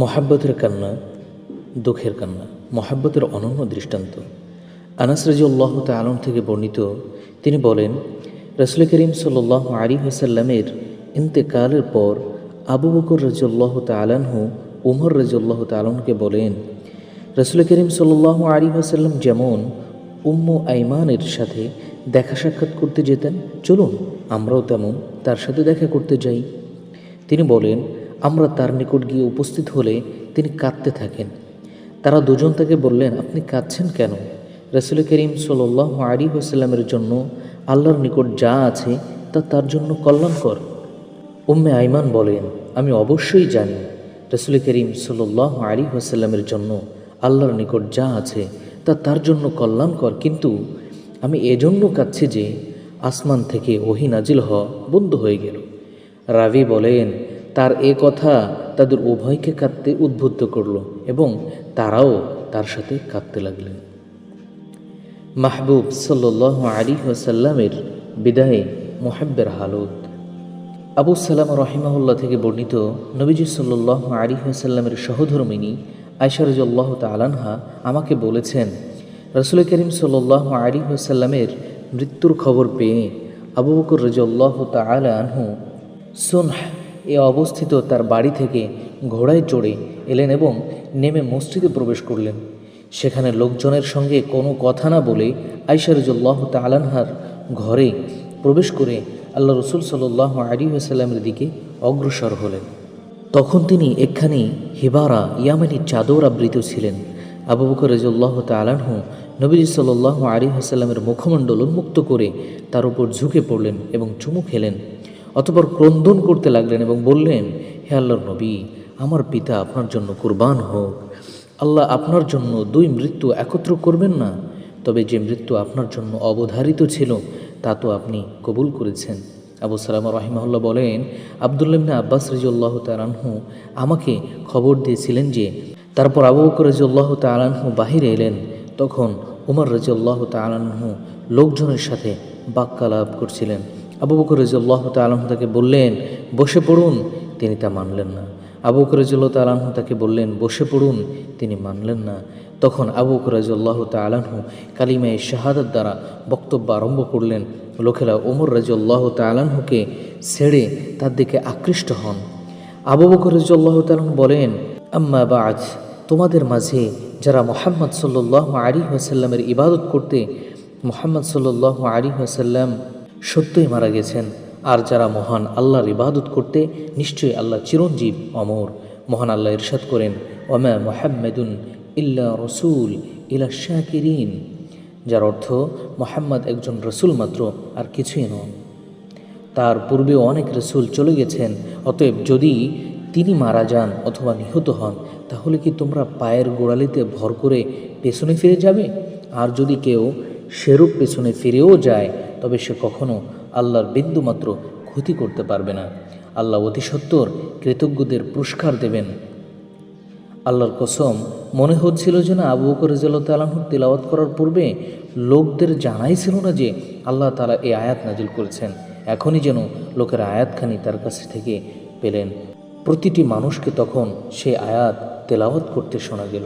মহাব্বতের কান্না, দুঃখের কান্না, মহাব্বতের অনন্য দৃষ্টান্ত। আনাস রাদিয়াল্লাহু তাআলা থেকে বর্ণিত, তিনি বলেন, রাসূল করিম সাল্লাল্লাহু আলাইহি ওয়াসাল্লামের ইন্তেকালের পর আবু বকর রাদিয়াল্লাহু তাআলা আনহু উমর রাদিয়াল্লাহু তাআলা আনহুকে বলেন, রাসূল করিম সাল্লাল্লাহু আলাইহি ওয়াসাল্লাম যেমন উম্মু আইমানের সাথে দেখা সাক্ষাৎ করতে যেতেন, চলুন আমরাও তেমন তার সাথে দেখা করতে যাই। তিনি বলেন, আমরা তার নিকট গিয়ে উপস্থিত হলে তিনি কাঁদতে থাকেন। তারা দুজন তাকে বললেন, আপনি কাঁদছেন কেন? রাসূল করিম সাল্লাল্লাহু আলাইহি ওয়াসাল্লামের জন্য আল্লাহর নিকট যা আছে তা তার জন্য কল্যাণকর। উম্মে আইমান বলেন, আমি অবশ্যই জানি রাসূল করিম সাল্লাল্লাহু আলাইহি ওয়াসাল্লামের জন্য আল্লাহর নিকট যা আছে তা তার জন্য কল্যাণকর, কিন্তু আমি এজন্য কাঁদছি যে আসমান থেকে ওহী নাজিল হওয়া বন্ধ হয়ে গেল। রাবি বলেন, তার এ কথা তাদের উভয়কে কাঁদতে উদ্বুদ্ধ করল এবং তারাও তার সাথে কাঁদতে লাগলেন। মাহবুব সাল্লাল্লাহু আলাইহি ওয়াসাল্লামের বিদায়ে মুহাব্বের হালত। আবু সালামা রাহিমাহুল্লাহ থেকে বর্ণিত, নবীজি সাল্লাল্লাহু আলাইহি ওয়াসাল্লামের সহধর্মিণী আয়েশা রাদিয়াল্লাহু তাআলা আনহা আমাকে বলেছেন, রাসূল করিম সাল্লাল্লাহু আলাইহি ওয়াসাল্লামের মৃত্যুর খবর পেয়ে আবু বকর রাদিয়াল্লাহু তাআলা আনহু সুনহ এ অবস্থিত তার বাড়ি থেকে ঘোড়ায় চড়ে এলেন এবং নেমে মসজিদে প্রবেশ করলেন। সেখানে লোকজনের সঙ্গে কোনো কথা না বলে আয়েশা রাদিয়াল্লাহু তাআলা আনহার ঘরে প্রবেশ করে আল্লাহ রসুল সাল্লাল্লাহু আলাইহি ওয়াসাল্লামের দিকে অগ্রসর হলেন। তখন তিনি একখানি হিবারা ইয়ামানি চাদর আবৃত ছিলেন। আবু বকর রাদিয়াল্লাহু তাআলা আনহু নবীজি সাল্লাল্লাহু আলাইহি ওয়াসাল্লামের মুখমণ্ডল উন্মুক্ত করে তার উপর ঝুঁকে পড়লেন এবং চুমু খেলেন। অতঃপর ক্রন্দন করতে লাগলেন এবং বললেন, হে আল্লাহর নবী, আমার পিতা আপনার জন্য কুরবান হোক। আল্লাহ আপনার জন্য দুই মৃত্যু একত্র করবেন না, তবে যে মৃত্যু আপনার জন্য অবধারিত ছিল তা তো আপনি কবুল করেছেন। আবু সালামা রাহিমাহুল্লাহ বলেন, আব্দুল্লাহ ইবনে আব্বাস রাদিয়াল্লাহু তাআলা আনহু আমাকে খবর দিয়েছিলেন যে তারপর আবু বকর রাদিয়াল্লাহু তাআলা আনহু বাহিরে এলেন। তখন উমর রাদিয়াল্লাহু তাআলা আনহু লোকজনের সাথে বাক্যালাপ করছিলেন। আবু বকর রাদিয়াল্লাহু তাআলা আনহু তাকে বললেন, বসে পড়ুন। তিনি তা মানলেন না। আবু বকর রাদিয়াল্লাহু তাআলা আনহু তাকে বললেন, বসে পড়ুন। তিনি মানলেন না। তখন আবু বকর রাদিয়াল্লাহু তাআলা আনহু কালিমায়ে শাহাদাত দ্বারা বক্তব্য আরম্ভ করলেন। লোকেরা ওমর রাদিয়াল্লাহু তাআলা আনহুকে ছেড়ে তার দিকে আকৃষ্ট হন। আবু বকর রাদিয়াল্লাহু তাআলা আনহু বলেন, আম্মা বা'দ, তোমাদের মাঝে যারা মুহাম্মদ সাল্লাল্লাহু আলাইহি ওয়াসাল্লামের ইবাদত করতে মুহাম্মদ সাল্লাল্লাহু আলাইহি ওয়াসাল্লাম সত্যই মারা গেছেন, আর যারা মহান আল্লাহর ইবাদত করতে, নিশ্চয়ই আল্লাহ চিরঞ্জীব অমর। মহান আল্লাহ ইরশাদ করেন, ওমা মুহাম্মাদুন ইল্লা রসুল ইলা শাকিরিন, যার অর্থ মুহাম্মদ একজন রসুল মাত্র, আর কিছুই নন। তার পূর্বেও অনেক রসুল চলে গেছেন। অতএব যদি তিনি মারা যান অথবা নিহত হন, তাহলে কি তোমরা পায়ের গোড়ালিতে ভর করে পেছনে ফিরে যাবে? আর যদি কেউ সেরূপ পেছনে ফিরেও যায়, তবে সে কখনো আল্লাহর বিন্দুমাত্র ক্ষতি করতে পারবে না। আল্লাহ অতি সত্বর কৃতজ্ঞদের পুরস্কার দেবেন। আল্লাহর কসম, মনে হচ্ছিল যেন আবু বকর রাদিয়াল্লাহু তাআলা আনহু তিলাওয়াত করার পূর্বে লোকদের জানাই ছিল না যে আল্লাহ তাআলা এই আয়াত নাজিল করেছেন। এখনই যেন লোকের আয়াতখানি তার কাছ থেকে পেলেন। প্রতিটি মানুষকে তখন সেই আয়াত তেলাওয়াত করতে শোনা গেল।